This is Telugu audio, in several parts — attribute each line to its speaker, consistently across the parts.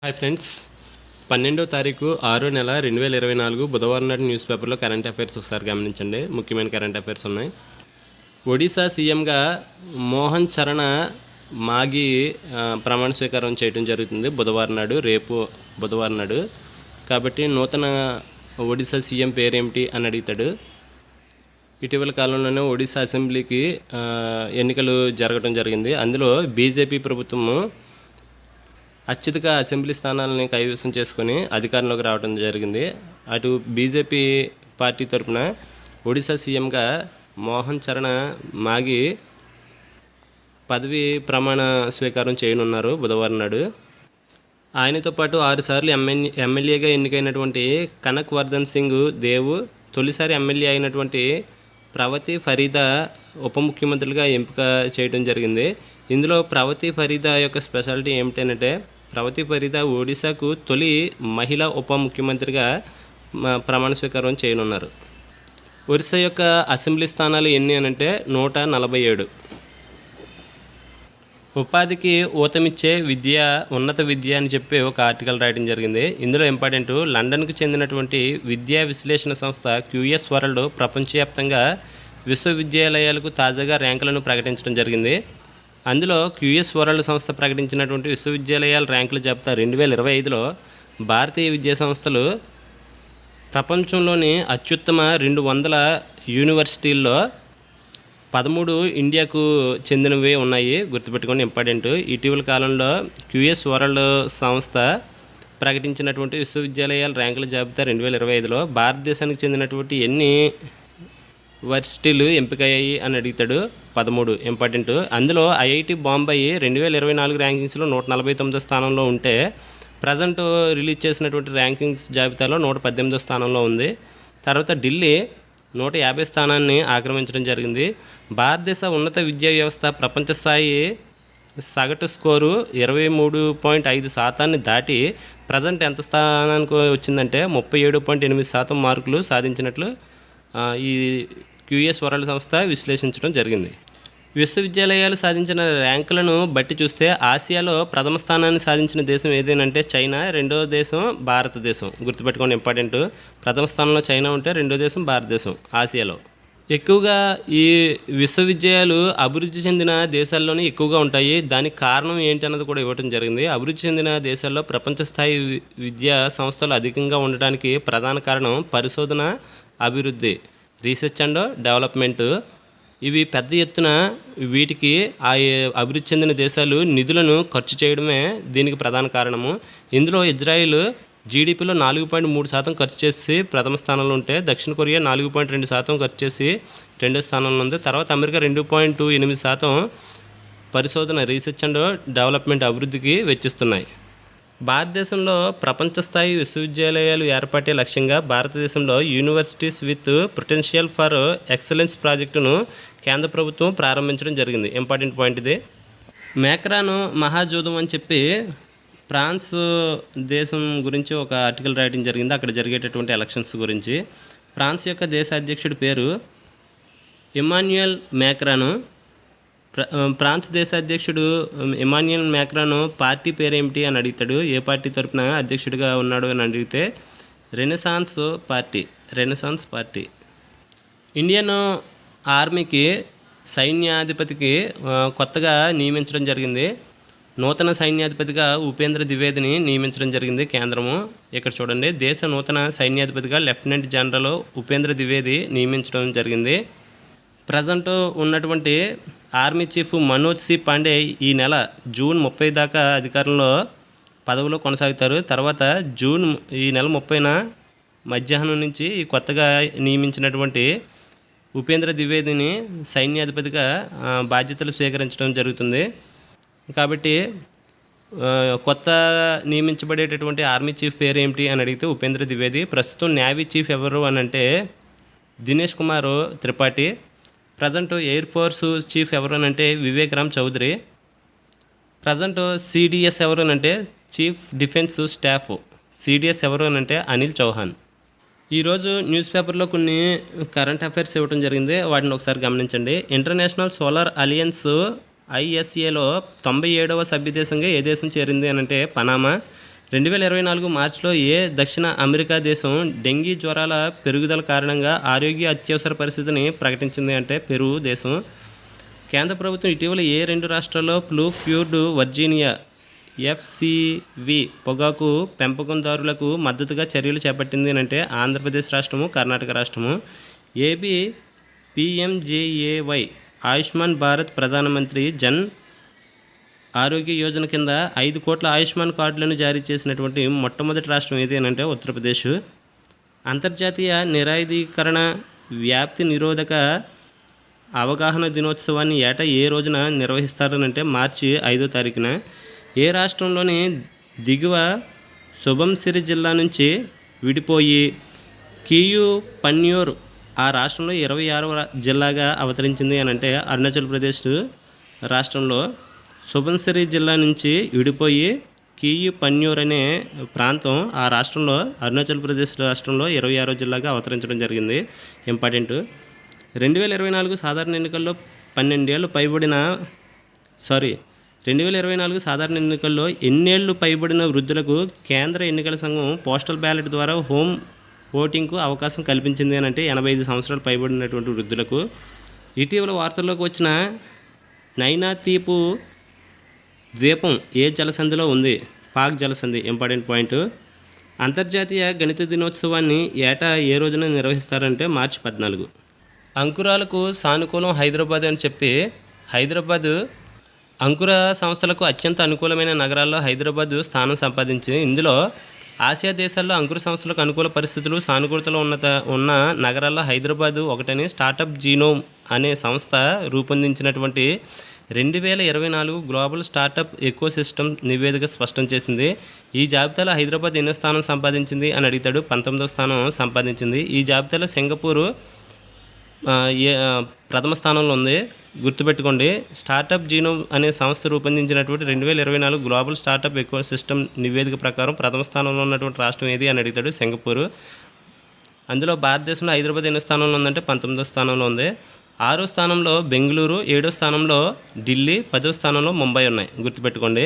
Speaker 1: హాయ్ ఫ్రెండ్స్, 12వ తారీఖు 6వ నెల 2024 బుధవారం నాటి న్యూస్ పేపర్లో కరెంట్ అఫైర్స్ ఒకసారి గమనించండి. ముఖ్యమైన కరెంట్ అఫైర్స్ ఉన్నాయి. ఒడిశా సీఎంగా మోహన్ చరణ్ మాఘీ ప్రమాణ స్వీకారం చేయడం జరుగుతుంది బుధవారం నాడు, రేపు బుధవారం నాడు. కాబట్టి నూతన ఒడిశా సీఎం పేరేమిటి అని అడుగుతాడు. ఇటీవల కాలంలోనే ఒడిశా అసెంబ్లీకి ఎన్నికలు జరగడం జరిగింది. అందులో బీజేపీ ప్రభుత్వము అత్యధిక అసెంబ్లీ స్థానాలని కైవసం చేసుకొని అధికారంలోకి రావడం జరిగింది. అటు బీజేపీ పార్టీ తరఫున ఒడిశా సీఎంగా మోహన్ చరణ్ మాఘీ పదవి ప్రమాణ స్వీకారం చేయనున్నారు బుధవారం నాడు. ఆయనతో పాటు 6 సార్లు ఎమ్మెల్యేగా ఎన్నికైనటువంటి కనక్ వర్ధన్ సింగ్ దేవ్, తొలిసారి ఎమ్మెల్యే అయినటువంటి ప్రవతి ఫరీదా ఉప ముఖ్యమంత్రులుగా ఎంపిక చేయడం జరిగింది. ఇందులో ప్రవతి ఫరీదా యొక్క స్పెషాలిటీ ఏమిటంటే, ప్రవతి ఫరీదా ఒడిశాకు తొలి మహిళా ఉప ముఖ్యమంత్రిగా ప్రమాణ స్వీకారం చేయనున్నారు. ఒరిస్సా యొక్క అసెంబ్లీ స్థానాలు ఎన్ని అనంటే 147. ఉపాధికి ఊతమిచ్చే విద్య ఉన్నత విద్య అని చెప్పి ఒక ఆర్టికల్ రాయడం జరిగింది. ఇందులో ఇంపార్టెంట్, లండన్కు చెందినటువంటి విద్యా విశ్లేషణ సంస్థ QS వరల్డ్ ప్రపంచవ్యాప్తంగా విశ్వవిద్యాలయాలకు తాజాగా ర్యాంకులను ప్రకటించడం జరిగింది. అందులో QS వరల్డ్ సంస్థ ప్రకటించినటువంటి విశ్వవిద్యాలయాల ర్యాంకుల జాబితా 2025లో భారతీయ విద్యా సంస్థలు ప్రపంచంలోని అత్యుత్తమ 200 యూనివర్సిటీల్లో 13 ఇండియాకు చెందినవి ఉన్నాయి. గుర్తుపెట్టుకోండి, ఇంపార్టెంట్. ఇటీవల కాలంలో QS వరల్డ్ సంస్థ ప్రకటించినటువంటి విశ్వవిద్యాలయాల ర్యాంకుల జాబితా 2025లో భారతదేశానికి చెందినటువంటి ఎన్ని వర్సిటీలు ఎంపికయ్యాయి అని అడుగుతాడు. 13, ఇంపార్టెంట్. అందులో IIT బాంబే 2024 ర్యాంకింగ్స్లో 149వ స్థానంలో ఉంటే, ప్రజెంట్ రిలీజ్ చేసినటువంటి ర్యాంకింగ్స్ జాబితాలో 118వ స్థానంలో ఉంది. తర్వాత ఢిల్లీ 150 స్థానాన్ని ఆక్రమించడం జరిగింది. భారతదేశ ఉన్నత విద్యా వ్యవస్థ ప్రపంచ స్థాయి సగటు స్కోరు 23.5% దాటి ప్రజెంట్ ఎంత స్థానానికి వచ్చిందంటే 37.8% మార్కులు సాధించినట్లు ఈ QS వరల్డ్ సంస్థ విశ్లేషించడం జరిగింది. విశ్వవిద్యాలయాలు సాధించిన ర్యాంకులను బట్టి చూస్తే ఆసియాలో ప్రథమ స్థానాన్ని సాధించిన దేశం ఏదేనంటే చైనా, రెండవ దేశం భారతదేశం. గుర్తుపెట్టుకోండి, ఇంపార్టెంట్. ప్రథమ స్థానంలో చైనా ఉంటే రెండో దేశం భారతదేశం ఆసియాలో. ఎక్కువగా ఈ విశ్వవిద్యాలయాలు అభివృద్ధి చెందిన దేశాల్లోనే ఎక్కువగా ఉంటాయి. దానికి కారణం ఏంటి అన్నది కూడా ఇవ్వడం జరిగింది. అభివృద్ధి చెందిన దేశాల్లో ప్రపంచ స్థాయి విద్యా సంస్థలు అధికంగా ఉండడానికి ప్రధాన కారణం పరిశోధన, అభివృద్ధి, రీసెర్చ్ అండ్ డెవలప్మెంట్. ఇవి పెద్ద ఎత్తున వీటికి ఆ అభివృద్ధి చెందిన దేశాలు నిధులను ఖర్చు చేయడమే దీనికి ప్రధాన కారణము. ఇందులో ఇజ్రాయిల్ GDPలో 4.3% ఖర్చు చేసి ప్రథమ స్థానంలో ఉంటే, దక్షిణ కొరియా 4.2% ఖర్చు చేసి రెండో స్థానంలో ఉంది. తర్వాత అమెరికా 2.8% పరిశోధన, రీసెర్చ్ అండ్ డెవలప్మెంట్ అభివృద్ధికి వెచ్చిస్తున్నాయి. భారతదేశంలో ప్రపంచ స్థాయి విశ్వవిద్యాలయాలు ఏర్పాటే లక్ష్యంగా భారతదేశంలో universities with potential for excellence ప్రాజెక్టును కేంద్ర ప్రభుత్వం ప్రారంభించడం జరిగింది. ఇంపార్టెంట్ పాయింట్ ఇది. మేక్రాన్ మహాజోదం అని చెప్పి ఫ్రాన్స్ దేశం గురించి ఒక ఆర్టికల్ రాయడం జరిగింది. అక్కడ జరిగేటటువంటి ఎలక్షన్స్ గురించి. ఫ్రాన్స్ యొక్క దేశ అధ్యక్షుడి పేరు ఇమాన్యుయల్ మేక్రాన్. ఫ్రాన్స్ దేశ అధ్యక్షుడు ఇమాన్యుయల్ మేక్రాన్ పార్టీ పేరేమిటి అని అడుగుతాడు. ఏ పార్టీ తరపున అధ్యక్షుడిగా ఉన్నాడు అని అడిగితే రెనెసాన్స్ పార్టీ. ఇండియన్ ఆర్మీకి సైన్యాధిపతికి కొత్తగా నియమించడం జరిగింది. నూతన సైన్యాధిపతిగా ఉపేంద్ర ద్వివేదిని నియమించడం జరిగింది కేంద్రము. ఇక్కడ చూడండి, దేశ నూతన సైన్యాధిపతిగా లెఫ్టినెంట్ జనరల్ ఉపేంద్ర ద్వివేది నియమించడం జరిగింది. ప్రజెంట్ ఉన్నటువంటి army chief Manoj C Pande ఈ నెల జూన్ 30 దాకా అధికారంలో పదవిలో కొనసాగుతారు. తర్వాత ఈ నెల 30న మధ్యాహ్నం నుంచి ఈ కొత్తగా నియమించినటువంటి ఉపేంద్ర ద్వివేదిని సైన్యాధిపతిగా బాధ్యతలు స్వీకరించడం జరుగుతుంది. కాబట్టి కొత్త నియమించబడేటటువంటి ఆర్మీ చీఫ్ పేరు ఏమిటి అని అడిగితే ఉపేంద్ర ద్వివేది. ప్రస్తుతం నేవీ చీఫ్ ఎవరు అని అంటే Dinesh Kumar Tripathi. Present air force chief ఎవరు అని అంటే వివేక్ రామ్ చౌదరి. ప్రజెంట్ CDS ఎవరు అని అంటే చీఫ్ డిఫెన్స్ స్టాఫ్. CDS ఎవరు అని అంటే అనిల్ చౌహాన్. ఈరోజు న్యూస్ పేపర్లో కొన్ని కరెంట్ అఫైర్స్ ఇవ్వడం జరిగింది. వాటిని ఒకసారి గమనించండి. ఇంటర్నేషనల్ సోలార్ అలయన్స్ ISAలో 97వ సభ్య దేశంగా ఏ దేశం చేరింది అని అంటే పనామా. 2024 మార్చిలో దక్షిణ అమెరికా దేశం డెంగీ జ్వరాల పెరుగుదల కారణంగా ఆరోగ్య అత్యవసర పరిస్థితిని ప్రకటించింది అంటే పెరు దేశం. కేంద్ర ప్రభుత్వం ఇటీవల 2 రాష్ట్రాల్లో ఫ్లూ క్యూర్డ్ వర్జీనియా ఎఫ్సివి పొగాకు పెంపకందారులకు మద్దతుగా చర్యలు చేపట్టింది అంటే ఆంధ్రప్రదేశ్ రాష్ట్రము, కర్ణాటక రాష్ట్రము. ఏపీ పిఎంజేఏవై ఆయుష్మాన్ భారత్ ప్రధానమంత్రి జన్ ఆరోగ్య యోజన కింద 5 కోట్ల ఆయుష్మాన్ కార్డులను జారీ చేసినటువంటి మొట్టమొదటి రాష్ట్రం ఏదేనంటే ఉత్తరప్రదేశ్. అంతర్జాతీయ నిరాయుధీకరణ వ్యాప్తి నిరోధక అవగాహన దినోత్సవాన్ని ఏటా ఏ రోజున నిర్వహిస్తారనంటే మార్చి 5వ తారీఖున. ఏ రాష్ట్రంలోని దిగువ సుబన్సిరి జిల్లా నుంచి విడిపోయి కియు పన్యూర్ ఆ రాష్ట్రంలో 26వ జిల్లాగా అవతరించింది అని అంటే అరుణాచల్ ప్రదేశ్ రాష్ట్రంలో సుబన్సిరి జిల్లా నుంచి విడిపోయి కియు పన్యూర్ అనే ప్రాంతం ఆ రాష్ట్రంలో అరుణాచల్ ప్రదేశ్ రాష్ట్రంలో 26వ జిల్లాగా అవతరించడం జరిగింది. ఇంపార్టెంట్. 2024 సాధారణ ఎన్నికల్లో 2024 సాధారణ ఎన్నికల్లో ఎన్నేళ్లు పైబడిన వృద్ధులకు కేంద్ర ఎన్నికల సంఘం పోస్టల్ బ్యాలెట్ ద్వారా హోమ్ ఓటింగ్కు అవకాశం కల్పించింది అని అంటే 85 సంవత్సరాలు పైబడినటువంటి వృద్ధులకు. ఇటీవల వార్తల్లోకి వచ్చిన నైనాతీపు ద్వీపం ఏ జలసంధిలో ఉంది? పాక్ జలసంధి. Important point. అంతర్జాతీయ గణిత దినోత్సవాన్ని ఏటా ఏ రోజున నిర్వహిస్తారంటే మార్చి 14. అంకురాలకు సానుకూలం హైదరాబాద్ అని చెప్పి హైదరాబాదు అంకుర సంస్థలకు అత్యంత అనుకూలమైన నగరాల్లో హైదరాబాదు స్థానం సంపాదించింది. ఇందులో ఆసియా దేశాల్లో అంకుర సంస్థలకు అనుకూల పరిస్థితులు సానుకూలతలో ఉన్న నగరాల్లో హైదరాబాదు ఒకటని స్టార్టప్ జీనోమ్ అనే సంస్థ రూపొందించినటువంటి 2024 గ్లోబల్ స్టార్టప్ ఎకోసిస్టమ్ నివేదిక స్పష్టం చేసింది. ఈ జాబితాలో హైదరాబాద్ ఎన్నో స్థానం సంపాదించింది అని అడిగితాడు. 19వ స్థానం సంపాదించింది. ఈ జాబితాలో సింగపూరు ప్రథమ స్థానంలో ఉంది. గుర్తుపెట్టుకోండి. స్టార్టప్ జీనోమ్ అనే సంస్థ రూపొందించినటువంటి 2024 గ్లోబల్ స్టార్టప్ ఎకోసిస్టమ్ నివేదిక ప్రకారం ప్రథమ స్థానంలో ఉన్నటువంటి రాష్ట్రం ఏది అని అడుగుతాడు. సింగపూరు. అందులో భారతదేశంలో హైదరాబాద్ ఎన్నో స్థానంలో ఉందంటే 19వ స్థానంలో ఉంది. 6వ స్థానంలో బెంగళూరు, 7వ స్థానంలో ఢిల్లీ, 10వ స్థానంలో ముంబై ఉన్నాయి. గుర్తుపెట్టుకోండి.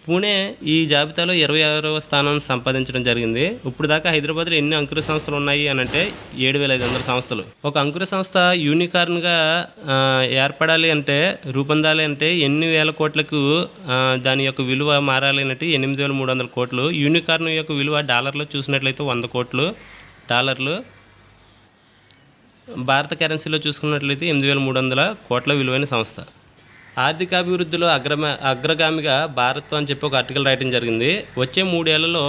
Speaker 1: పూణే ఈ జాబితాలో 26వ స్థానం సంపాదించడం జరిగింది. ఇప్పుడు దాకా హైదరాబాద్లో ఎన్ని అంకుర సంస్థలు ఉన్నాయి అని అంటే 7,500 సంస్థలు. ఒక అంకుర సంస్థ యూనికార్న్గా ఏర్పడాలి అంటే రూపొందాలి అంటే ఎన్ని వేల కోట్లకు దాని యొక్క విలువ మారాలి అంటే 8,300 కోట్లు. యూనికార్న్ యొక్క విలువ డాలర్లో చూసినట్లయితే 100 కోట్లు డాలర్లు. భారత కరెన్సీలో చూసుకున్నట్లయితే 8,300 కోట్ల విలువైన సంస్థ. ఆర్థికాభివృద్ధిలో అగ్రగామిగా భారత్ అని చెప్పి ఒక ఆర్టికల్ రాయడం జరిగింది. వచ్చే 3 ఏళ్లలో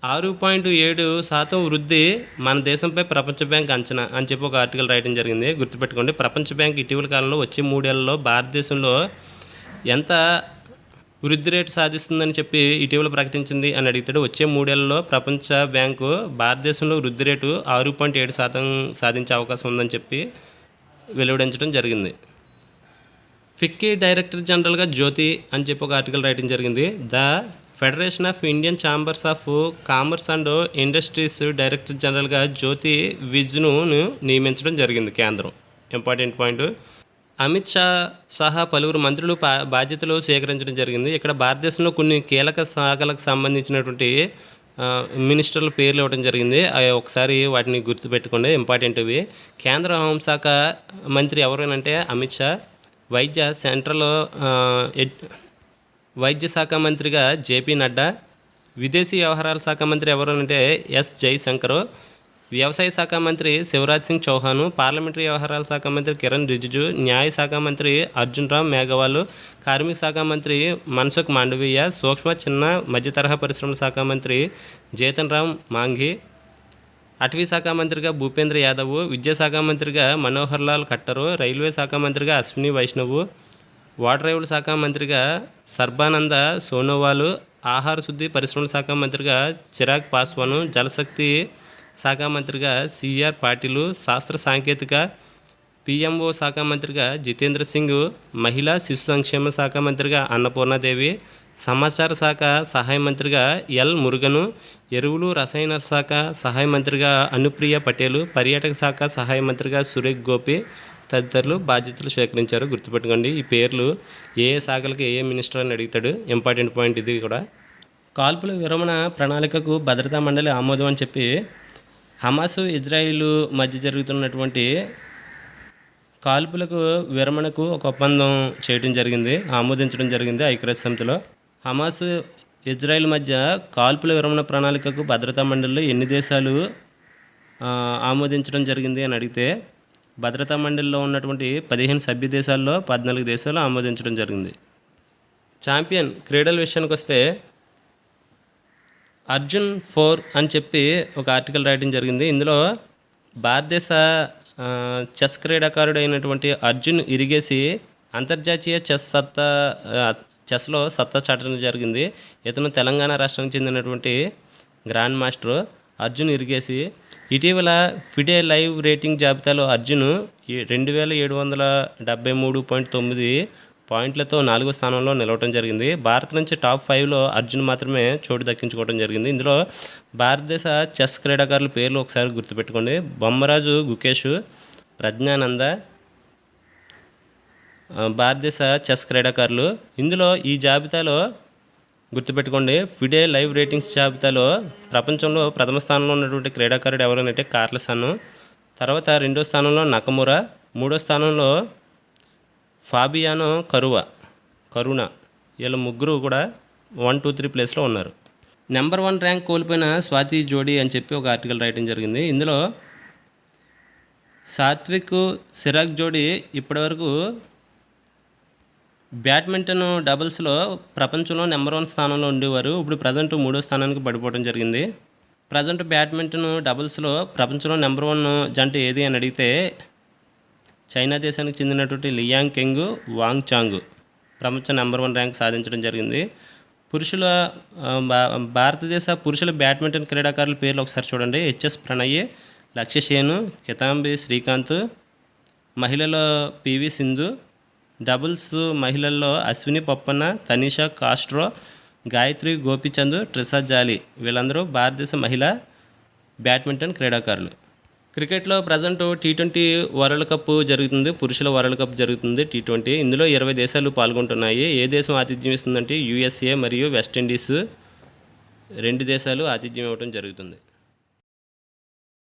Speaker 1: 6.7% వృద్ధి మన దేశంపై ప్రపంచ బ్యాంక్ అంచనా అని చెప్పి ఒక ఆర్టికల్ రాయడం జరిగింది. గుర్తుపెట్టుకోండి. ప్రపంచ బ్యాంక్ ఇటీవల కాలంలో వచ్చే 3 ఏళ్లలో భారతదేశంలో ఎంత వృద్ధి రేటు సాధిస్తుందని చెప్పి ఇటీవల ప్రకటించింది అని అడిగితే వచ్చే 3 ఏళ్లలో ప్రపంచ బ్యాంకు భారతదేశంలో వృద్ధి రేటు 6.7% సాధించే అవకాశం ఉందని చెప్పి వెలువడించడం జరిగింది. ఫిక్కీ డైరెక్టర్ జనరల్గా జ్యోతి అని చెప్పి ఒక ఆర్టికల్ రాయడం జరిగింది. The federation of Indian chambers of commerce and industries director జనరల్గా జ్యోతి విజ్ను నియమించడం జరిగింది కేంద్రం. Important point. అమిత్ షా సహా పలువురు మంత్రులు బాధ్యతలు స్వీకరించడం జరిగింది. ఇక్కడ భారతదేశంలో కొన్ని కీలక శాఖలకు సంబంధించినటువంటి మినిస్టర్ల పేర్లు ఇవ్వడం జరిగింది. ఒకసారి వాటిని గుర్తుపెట్టుకోండి. ఇంపార్టెంట్ ఇవి. కేంద్ర హోంశాఖ మంత్రి ఎవరైనంటే అమిత్ షా. వైద్య శాఖ మంత్రిగా జేపీ నడ్డా. విదేశీ వ్యవహారాల శాఖ మంత్రి ఎవరైనంటే ఎస్ జైశంకర్. వ్యవసాయ శాఖ మంత్రి శివరాజ్ సింగ్ చౌహాన్. పార్లమెంటరీ వ్యవహారాల శాఖ మంత్రి కిరణ్ రిజిజు. న్యాయ శాఖ మంత్రి అర్జున్ రామ్ మేఘవాల్. కార్మిక శాఖ మంత్రి మన్సుఖ్ మాండవీయ. సూక్ష్మ చిన్న మధ్య తరహా పరిశ్రమల శాఖ మంత్రి జేతన్ రామ్ మాంఘీ. అటవీ శాఖ మంత్రిగా భూపేంద్ర యాదవ్. విద్యాశాఖ మంత్రిగా మనోహర్ లాల్ ఖట్టర్. రైల్వే శాఖ మంత్రిగా అశ్విని వైష్ణవ్. వాటర్ రైవుల శాఖ మంత్రిగా సర్బానంద సోనోవాల్. ఆహార శుద్ధి పరిశ్రమల శాఖ మంత్రిగా చిరాగ్ పాస్వాన్. జలశక్తి శాఖ మంత్రిగా సిఆర్ పాటిల్. శాస్త్ర సాంకేతిక పిఎంఓ శాఖ మంత్రిగా జితేంద్ర సింగ్. మహిళా శిశు సంక్షేమ శాఖ మంత్రిగా అన్నపూర్ణాదేవి. సమాచార శాఖ సహాయ మంత్రిగా ఎల్ మురుగను. ఎరువులు రసాయనాల శాఖ సహాయ మంత్రిగా అనుప్రియ పటేల్. పర్యాటక శాఖ సహాయ మంత్రిగా సురేష్ గోపి. తదితరులు బాధ్యతలు స్వీకరించారు. గుర్తుపెట్టుకోండి, ఈ పేర్లు ఏ శాఖలకి ఏ మినిస్టర్ అని అడుగుతాడు. ఇంపార్టెంట్ పాయింట్ ఇది కూడా. కాల్పుల విరమణ ప్రణాళికకు భద్రతా మండలి ఆమోదం అని చెప్పి హమాసు ఇజ్రాయిల్ మధ్య జరుగుతున్నటువంటి కాల్పులకు విరమణకు ఒక ఒప్పందం చేయడం జరిగింది, ఆమోదించడం జరిగింది ఐక్యరాజ్య సమితిలో. హమాసు ఇజ్రాయిల్ మధ్య కాల్పుల విరమణ ప్రణాళికకు భద్రతా మండలిలో ఎన్ని దేశాలు ఆమోదించడం జరిగింది అని అడిగితే భద్రతా మండలిలో ఉన్నటువంటి 15 సభ్య దేశాల్లో 14 దేశాలు ఆమోదించడం జరిగింది. ఛాంపియన్ క్రీడల విషయానికి వస్తే అర్జున్ 4 అని చెప్పి ఒక ఆర్టికల్ రాయడం జరిగింది. ఇందులో భారతదేశ చెస్ క్రీడాకారుడు అయినటువంటి అర్జున్ ఇరిగేసి అంతర్జాతీయ చెస్లో సత్తా చాటడం జరిగింది. ఇతను తెలంగాణ రాష్ట్రానికి చెందినటువంటి గ్రాండ్ మాస్టర్ అర్జున్ ఇరిగేసి. ఇటీవల ఫిడే లైవ్ రేటింగ్ జాబితాలో అర్జున్ 2773.9 పాయింట్లతో 4వ స్థానంలో నిలవడం జరిగింది. భారత్ నుంచి టాప్ 5లో అర్జున్ మాత్రమే చోటు దక్కించుకోవడం జరిగింది. ఇందులో భారతదేశ చెస్ క్రీడాకారుల పేర్లు ఒకసారి గుర్తుపెట్టుకోండి. బొమ్మరాజు గుకేష్, ప్రజ్ఞానంద భారతదేశ చెస్ క్రీడాకారులు. ఇందులో ఈ జాబితాలో గుర్తుపెట్టుకోండి, ఫిడే లైవ్ రేటింగ్స్ జాబితాలో ప్రపంచంలో ప్రథమ స్థానంలో ఉన్నటువంటి క్రీడాకారుడు ఎవరంటే కార్లసన్, తర్వాత 2వ స్థానంలో నకమురా, 3వ స్థానంలో ఫాబియానో కరుణ. వీళ్ళ ముగ్గురు కూడా 1, 2, 3 ప్లేస్లో ఉన్నారు. నెంబర్ 1 ర్యాంక్ కోల్పోయిన స్వాతి జోడీ అని చెప్పి ఒక ఆర్టికల్ రాయడం జరిగింది. ఇందులో సాత్విక్ సిరాగ్ జోడీ ఇప్పటివరకు బ్యాడ్మింటన్ డబుల్స్లో ప్రపంచంలో నెంబర్ 1 స్థానంలో ఉండేవారు. ఇప్పుడు ప్రజెంట్ 3వ స్థానానికి పడిపోవడం జరిగింది. ప్రజెంట్ బ్యాడ్మింటన్ డబుల్స్లో ప్రపంచంలో నెంబర్ 1 జంట ఏది అని అడిగితే చైనా దేశానికి చెందినటువంటి లియాంగ్ కెంగ్, వాంగ్ చాంగ్ ప్రపంచ నెంబర్ 1 ర్యాంక్ సాధించడం జరిగింది. భారతదేశ పురుషుల బ్యాడ్మింటన్ క్రీడాకారుల పేర్లు ఒకసారి చూడండి. హెచ్ఎస్ ప్రణయ్, లక్ష్య సేన్, కిదాంబి శ్రీకాంత్. మహిళలో పివి సింధు. డబుల్స్ మహిళల్లో అశ్విని పొప్పన్న, తనీషా కాస్ట్రో, గాయత్రి గోపిచంద్, ట్రిసా జాలీ. వీళ్ళందరూ భారతదేశ మహిళా బ్యాడ్మింటన్ క్రీడాకారులు. క్రికెట్లో ప్రజెంట్ T20 వరల్డ్ కప్ జరుగుతుంది, పురుషుల వరల్డ్ కప్ జరుగుతుంది T20. ఇందులో 20 దేశాలు పాల్గొంటున్నాయి. ఏ దేశం ఆతిథ్యం ఇస్తుందంటే USA మరియు వెస్టిండీస్ 2 దేశాలు ఆతిథ్యం ఇవ్వడం జరుగుతుంది.